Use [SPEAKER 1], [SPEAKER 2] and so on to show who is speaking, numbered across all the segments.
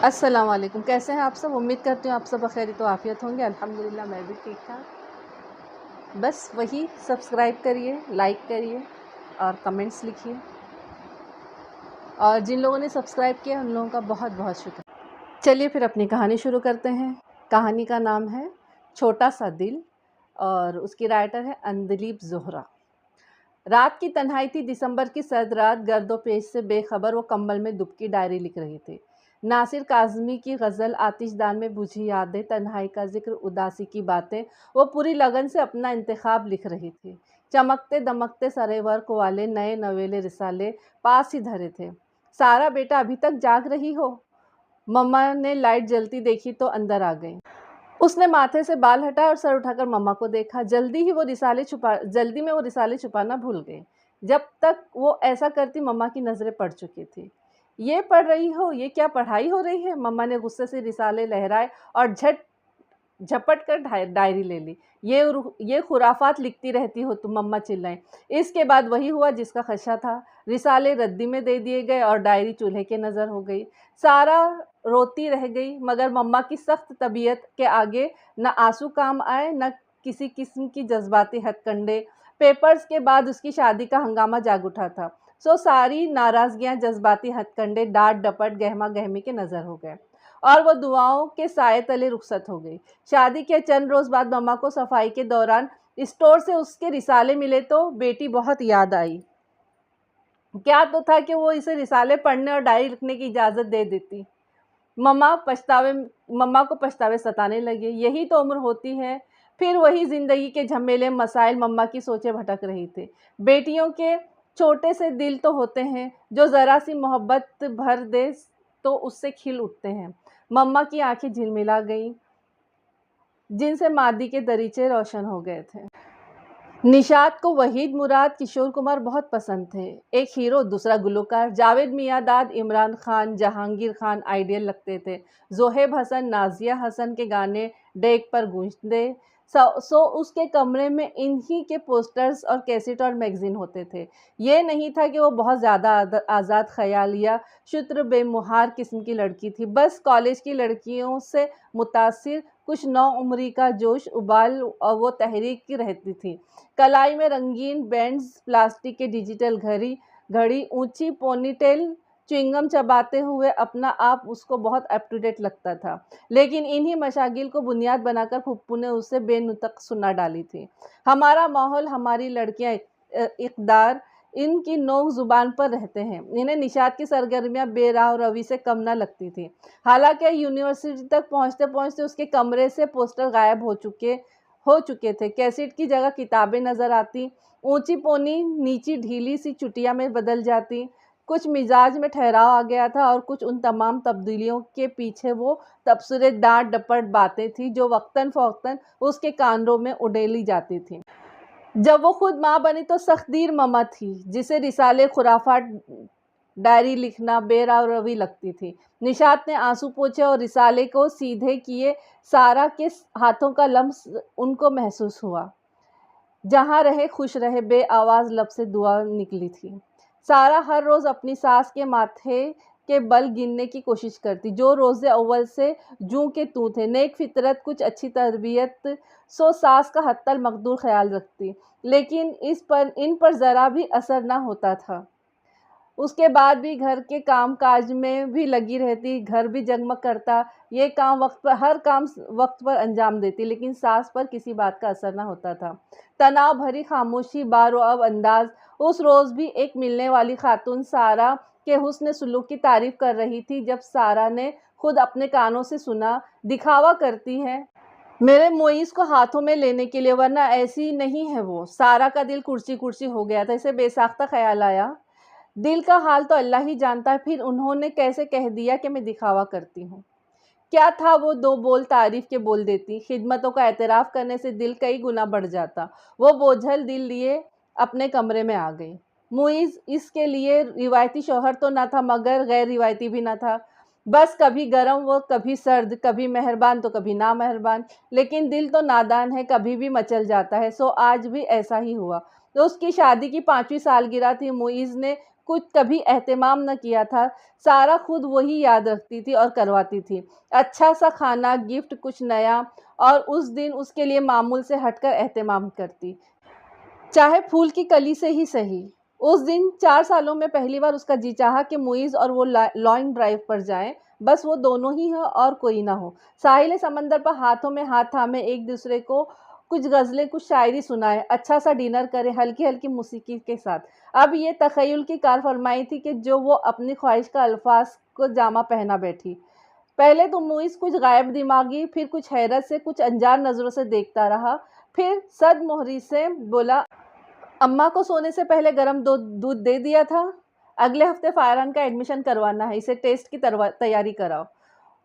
[SPEAKER 1] السلام علیکم، کیسے ہیں آپ سب؟ امید کرتی ہوں آپ سب بخیر تو عافیت ہوں گے۔ الحمدللہ میں بھی ٹھیک ٹھاک۔ بس وہی سبسکرائب کریے، لائک کریے اور کمنٹس لکھیے، اور جن لوگوں نے سبسکرائب کیا ان لوگوں کا بہت بہت شکریہ۔ چلیے پھر اپنی کہانی شروع کرتے ہیں۔ کہانی کا نام ہے چھوٹا سا دل، اور اس کی رائٹر ہے اندلیب زہرا۔ رات کی تنہائی تھی، دسمبر کی سرد رات۔ گرد و پیش سے بے خبر وہ کمبل میں دبکی ڈائری لکھ رہی تھی۔ ناصر کاظمی کی غزل، آتش دان میں بجھی یادیں، تنہائی کا ذکر، اداسی کی باتیں، وہ پوری لگن سے اپنا انتخاب لکھ رہی تھی۔ چمکتے دمکتے سرے ورق والے نئے نویلے رسالے پاس ہی دھرے تھے۔ سارا بیٹا ابھی تک جاگ رہی ہو؟ مما نے لائٹ جلتی دیکھی تو اندر آ گئی۔ اس نے ماتھے سے بال ہٹائے اور سر اٹھا کر مما کو دیکھا۔ جلدی میں وہ رسالے چھپانا بھول گئی۔ جب تک وہ ایسا کرتی مما کی نظریں پڑ چکی تھی۔ یہ پڑھ رہی ہو؟ یہ کیا پڑھائی ہو رہی ہے؟ مما نے غصے سے رسالے لہرائے اور جھپٹ کر ڈائری لے لی۔ یہ خرافات لکھتی رہتی ہو تم، مما چلائیں۔ اس کے بعد وہی ہوا جس کا خدشہ تھا۔ رسالے ردی میں دے دیے گئے اور ڈائری چولہے کے نظر ہو گئی۔ سارا روتی رہ گئی، مگر مما کی سخت طبیعت کے آگے نہ آنسو کام آئے، نہ کسی قسم کی جذباتی ہتھ کنڈے۔ پیپرز کے بعد اس کی شادی کا ہنگامہ جاگ اٹھا تھا، سو ساری ناراضگیاں، جذباتی ہتھ کنڈے، ڈانٹ ڈپٹ، گہما گہمی کے نظر ہو گئے، اور وہ دعاؤں کے سائے تلے رخصت ہو گئی۔ شادی کے چند روز بعد مما کو صفائی کے دوران اسٹور سے اس کے رسالے ملے تو بیٹی بہت یاد آئی۔ کیا تو تھا کہ وہ اسے رسالے پڑھنے اور ڈائری لکھنے کی اجازت دے دیتی۔ مما کو پچھتاوے ستانے لگے۔ یہی تو عمر ہوتی ہے۔ پھر وہی زندگی کے جھمیلے، مسائل۔ مما کی سوچیں بھٹک رہی تھی۔ بیٹیوں کے چھوٹے سے دل تو ہوتے ہیں جو ذرا سی محبت بھر دے تو اس سے کھل اٹھتے ہیں۔ مما کی آنکھیں جھلملا گئیں، جن سے مادی کے دریچے روشن ہو گئے تھے۔ نشاط کو وحید مراد، کشور کمار بہت پسند تھے۔ ایک ہیرو، دوسرا گلوکار۔ جاوید میاں-داد، عمران خان، جہانگیر خان آئیڈیل لگتے تھے۔ زوہیب حسن، نازیہ حسن کے گانے ڈیک پر گونجتے، سو اس کے کمرے میں انہی کے پوسٹرز اور کیسٹ اور میگزین ہوتے تھے۔ یہ نہیں تھا کہ وہ بہت زیادہ آزاد خیال یا شتر بے مہار قسم کی لڑکی تھی، بس کالج کی لڑکیوں سے متاثر کچھ نو عمری کا جوش ابال وہ تحریک رہتی تھی۔ کلائی میں رنگین بینڈز، پلاسٹک کے ڈیجیٹل گھڑی، اونچی پونی ٹیل، چوئنگم چباتے ہوئے اپنا آپ اس کو بہت اپ ٹو ڈیٹ لگتا تھا، لیکن انہی مشاغل کو بنیاد بنا کر پھپھو نے اسے بے نطق سنا ڈالی تھی۔ ہمارا ماحول، ہماری لڑکیاں، اقدار، ان کی نوک زبان پر رہتے ہیں۔ انہیں نشاط کی سرگرمیاں بے راہ روی سے کم نہ لگتی تھیں۔ حالانکہ یونیورسٹی تک پہنچتے پہنچتے اس کے کمرے سے پوسٹر غائب ہو چکے تھے۔ کیسٹ کی جگہ کتابیں نظر آتی، اونچی پونی نیچی ڈھیلی سی چٹیا میں بدل جاتی۔ کچھ مزاج میں ٹھہراؤ آ گیا تھا، اور کچھ ان تمام تبدیلیوں کے پیچھے وہ تبصرے، ڈانٹ ڈپٹ باتیں تھیں جو وقتاً فوقتاً اس کے کانوں میں اڈیلی جاتی تھیں۔ جب وہ خود ماں بنی تو سخت دیر مما تھی، جسے رسالے، خرافات، ڈائری لکھنا بے راہ روی لگتی تھی۔ نشاط نے آنسو پوچھے اور رسالے کو سیدھے کیے۔ سارا کے ہاتھوں کا لمس ان کو محسوس ہوا۔ جہاں رہے خوش رہے، بے آواز لب سے دعا نکلی تھی۔ سارا ہر روز اپنی ساس کے ماتھے کے بل گننے کی کوشش کرتی، جو روز اول سے جوں کے توں تھے۔ نیک فطرت، کچھ اچھی تربیت، سو ساس کا حتی المقدور خیال رکھتی، لیکن ان پر ذرا بھی اثر نہ ہوتا تھا۔ اس کے بعد بھی گھر کے کام کاج میں بھی لگی رہتی، گھر بھی جگمگ کرتا، ہر کام وقت پر انجام دیتی، لیکن ساس پر کسی بات کا اثر نہ ہوتا تھا۔ تناؤ بھری خاموشی، بارو انداز۔ اس روز بھی ایک ملنے والی خاتون سارا کے حسن سلوک کی تعریف کر رہی تھی۔ جب سارا نے خود اپنے کانوں سے سنا، دکھاوا کرتی ہے میرے معیز کو ہاتھوں میں لینے کے لیے، ورنہ ایسی نہیں ہے وہ۔ سارا کا دل کرچی ہو گیا تھا۔ اسے بے ساختہ خیال آیا، دل کا حال تو اللہ ہی جانتا ہے، پھر انہوں نے کیسے کہہ دیا کہ میں دکھاوا کرتی ہوں؟ کیا تھا وہ دو بول تعریف کے بول دیتی، خدمتوں کا اعتراف کرنے سے دل کئی گنا بڑھ جاتا۔ وہ بوجھل دل لیے اپنے کمرے میں آ گئی۔ معیز اس کے لیے روایتی شوہر تو نہ تھا، مگر غیر روایتی بھی نہ تھا، بس کبھی گرم و کبھی سرد، کبھی مہربان تو کبھی نامہربان، لیکن دل تو نادان ہے، کبھی بھی مچل جاتا ہے، سو آج بھی ایسا ہی ہوا۔ تو اس کی شادی کی 5ویں سالگرہ تھی۔ معیز نے कुछ कभी एहतमाम न किया था। सारा खुद वही याद रखती थी और करवाती थी। अच्छा सा खाना, गिफ्ट कुछ नया, और उस दिन उसके लिए मामूल से हटकर एहतमाम करती, चाहे फूल की कली से ही सही। उस दिन 4 सालों में पहली बार उसका जी चाहा कि मुइज़ और वो लॉन्ग ड्राइव पर जाएं, बस वो दोनों ही हो और कोई ना हो। साहिल समंदर पर हाथों में हाथ थामे एक दूसरे को कुछ गज़लें, कुछ शायरी सुनाए, अच्छा सा डिनर करे हल्की हल्की मौसीकी के साथ। अब ये तख़य्युल की कार फरमाई थी कि जो वो अपनी ख्वाहिश का अल्फाज को जामा पहना बैठी। पहले तो मुइज़ कुछ गायब दिमागी, फिर कुछ हैरत से, कुछ अनजान नज़रों से देखता रहा, फिर सद मोहरी से बोला, अम्मा को सोने से पहले गरम दूध दे दिया था। अगले हफ्ते फायरान का एडमिशन करवाना है, इसे टेस्ट की तैयारी कराओ।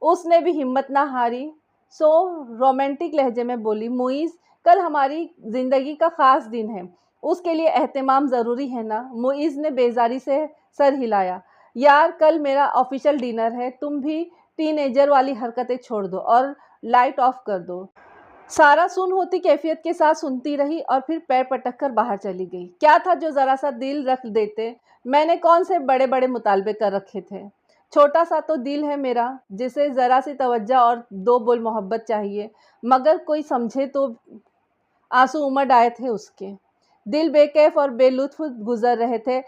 [SPEAKER 1] उसने भी हिम्मत ना हारी, सो रोमांटिक लहजे में बोली, मुइज़ कल हमारी ज़िंदगी का ख़ास दिन है, उसके लिए एहतमाम ज़रूरी है ना। मुइज़ ने बेजारी से सर हिलाया, यार कल मेरा ऑफिशियल डिनर है, तुम भी टीनेजर वाली हरकतें छोड़ दो और लाइट ऑफ कर दो। सारा सुन होती कैफियत के साथ सुनती रही और फिर पैर पटक कर बाहर चली गई। क्या था जो ज़रा सा दिल रख देते, मैंने कौन से बड़े बड़े मुतालबे कर रखे थे। छोटा सा तो दिल है मेरा, जिसे ज़रा सी तवज्जो और 2 बोल मोहब्बत चाहिए, मगर कोई समझे तो। आंसू उमड़ आए थे उसके, दिल बेकैफ और बेलुत्फ गुजर रहे थे।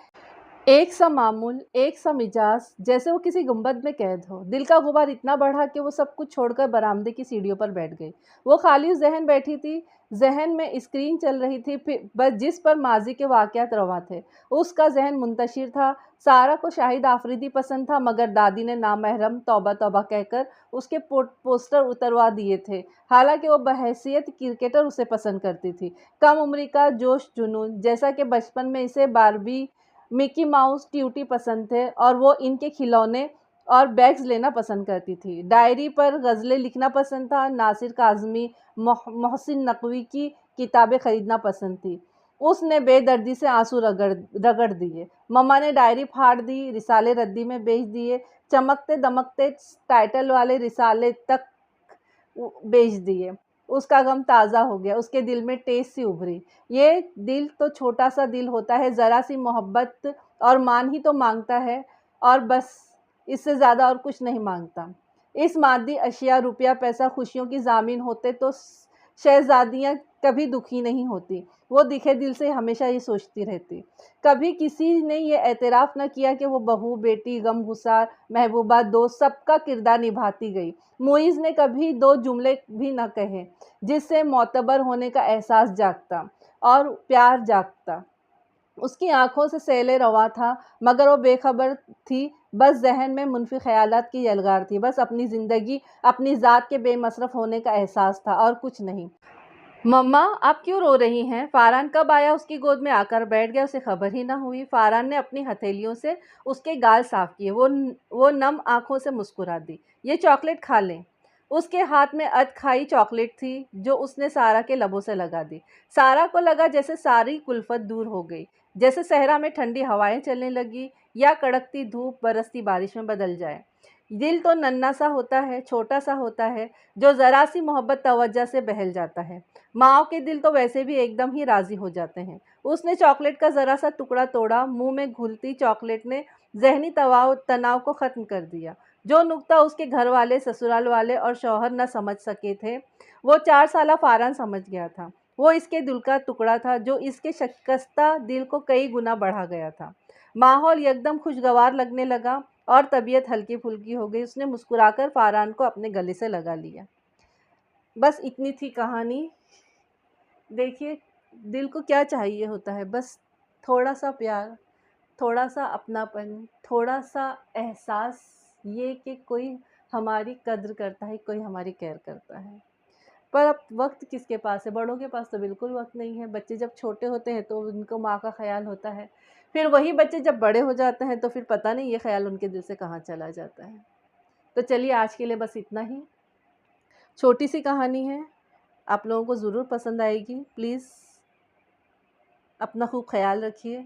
[SPEAKER 1] एक सा मामूल, एक सा मिजाज, जैसे वो किसी गुंबद में कैद हो। दिल का गुबार इतना बढ़ा कि वो सब कुछ छोड़कर बरामदे की सीढ़ियों पर बैठ गई। वो खाली ज़हन बैठी थी। ज़हन में स्क्रीन चल रही थी, बस जिस पर माजी के वाक़यात रवां थे। उसका ज़हन मुंतशिर था। सारा को शाहिद आफरीदी पसंद था, मगर दादी ने नामहरम तौबा तौबा कहकर उसके पोस्टर उतरवा दिए थे। हालांकि वो बहैसियत क्रिकेटर उसे पसंद करती थी। कम उम्री का जोश जुनून, जैसा कि बचपन में इसे बारबी, मिकी माउस, ट्यूटी पसंद थे और वो इनके खिलौने और बैग्स लेना पसंद करती थी। डायरी पर गज़लें लिखना पसंद था। नासिर काज़मी, मोहसिन नकवी की किताबें ख़रीदना पसंद थी। उसने बेदर्दी से आंसू रगड़ रगड़ दिए। मम्मा ने डायरी फाड़ दी, रिसाले रद्दी में बेच दिए, चमकते दमकते टाइटल वाले रिसाले तक बेच दिए। उसका गम ताज़ा हो गया, उसके दिल में टेस सी उभरी। ये दिल तो छोटा सा दिल होता है, ज़रा सी मोहब्बत और मान ही तो मांगता है, और बस इससे ज़्यादा और कुछ नहीं मांगता। इस मादी अशिया, रुपया पैसा खुशियों की ज़ामीन होते तो शहज़ादियाँ कभी दुखी नहीं होती। वो दिखे दिल से हमेशा ये सोचती रहती। कभी किसी ने ये एतराफ़ न किया कि वो बहू, बेटी, गमगुसार, महबूबा, दोस्त, सबका किरदार निभाती गई। मुइज़ ने कभी 2 जुमले भी न कहे जिससे मोतबर होने का एहसास जागता और प्यार जागता। उसकी आंखों से सैले रवा था, मगर वो बेखबर थी। बस ज़हन में मुनफी ख़यालात की यलगार थी। बस अपनी ज़िंदगी, अपनी ज़ात के बेमसरफ़ होने का एहसास था और कुछ नहीं। मम्मा आप क्यों रो रही हैं? फ़ारहान कब आया उसकी गोद में आकर बैठ गया, उसे खबर ही ना हुई। फ़ारहान ने अपनी हथेलियों से उसके गाल साफ़ किए। वो नम आँखों से मुस्कुरा दी। ये चॉकलेट खा लें। उसके हाथ में अधखाई चॉकलेट थी जो उसने सारा के लबों से लगा दी। सारा को लगा जैसे सारी कुल्फ़त दूर हो गई, जैसे सहरा में ठंडी हवाएं चलने लगी या कड़कती धूप बरसती बारिश में बदल जाए। दिल तो नन्हा सा होता है, छोटा सा होता है, जो ज़रा सी मोहब्बत तवज्जो से बहल जाता है। माँओं के दिल तो वैसे भी एकदम ही राज़ी हो जाते हैं। उसने चॉकलेट का ज़रा सा टुकड़ा तोड़ा। मुंह में घुलती चॉकलेट ने ज़हनी तनाव को ख़त्म कर दिया। जो नुक्ता उसके घर वाले, ससुराल वाले और शौहर न समझ सके थे, वो 4 साला फ़ारहान समझ गया था। वो इसके दिल का टुकड़ा था जो इसके शिकस्ता दिल को कई गुना बढ़ा गया था। माहौल एकदम खुशगवार लगने लगा और तबीयत हल्की फुल्की हो गई। उसने मुस्कुराकर फ़ारहान को अपने गले से लगा लिया। बस इतनी थी कहानी। देखिए, दिल को क्या चाहिए होता है, बस थोड़ा सा प्यार, थोड़ा सा अपनापन, थोड़ा सा एहसास, ये कि कोई हमारी कद्र करता है, कोई हमारी केयर करता है। पर अब वक्त किसके पास है? बड़ों के पास तो बिल्कुल वक्त नहीं है। बच्चे जब छोटे होते हैं तो उनको माँ का ख्याल होता है, फिर वही बच्चे जब बड़े हो जाते हैं तो फिर पता नहीं ये ख्याल उनके दिल से कहाँ चला जाता है। तो चलिए, आज के लिए बस इतना ही। छोटी सी कहानी है, आप लोगों को ज़रूर पसंद आएगी। प्लीज़ अपना खूब ख्याल रखिए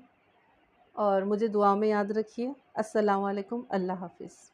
[SPEAKER 1] और मुझे दुआ में याद रखिए। अस्सलाम वालेकुम, अल्लाह हाफ़िज़।